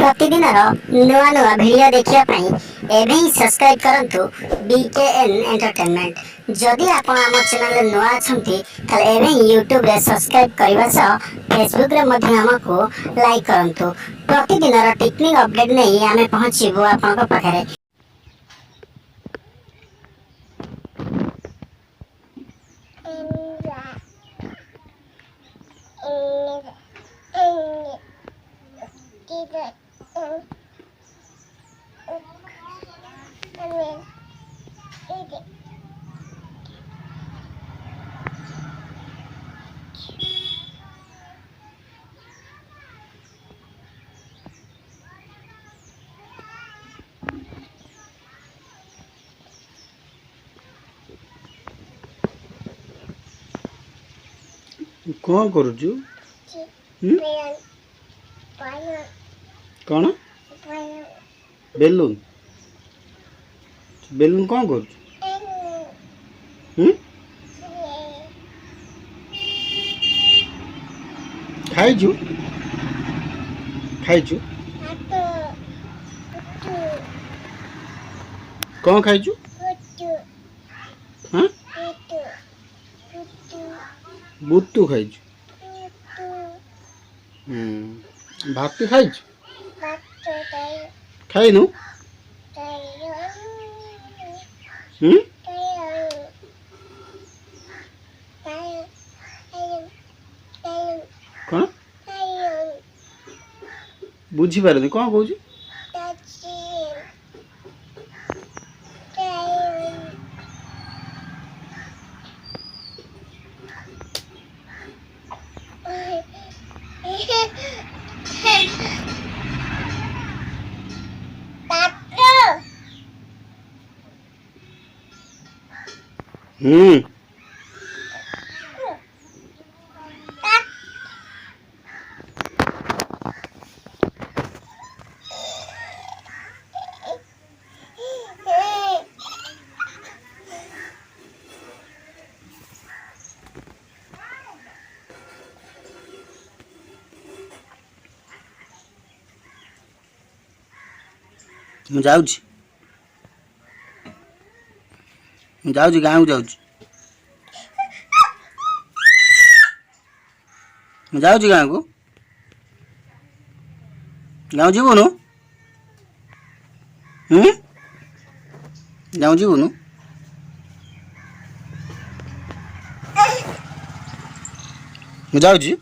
प्रतिदिन नुआ नुआ भिडियो देखिया एवं ही सब्सक्राइब करंतु BKN एंटरटेनमेंट। जदि आपण आम चैनल नुआ अछंती ताले एवं यूट्यूब रे सब्सक्राइब करबा सह फेसबुक रे मध्ये हमको लाइक करंतु। प्रतिदिन टेक्निक अपडेट नै आमे पहुंचीबो आपन पाखरे। कौन करुचु कौन बेलून बेलून कौन करुचु खाइचु खाइचु कौन खाइचु हाँ बुत्तु खाइचु भात खाइचु खाइनु कौन बुझी पारे कौन कहूँ ମୁଁ ଯାଉଛି ଗାଁକୁ ଯାଉଛି ମୁଁ ଯାଉଛି ଗାଁକୁ ଗାଁ ଯିବୁନୁ ଗାଁ ଯିବୁନୁ ମୁଁ ଯାଉଛି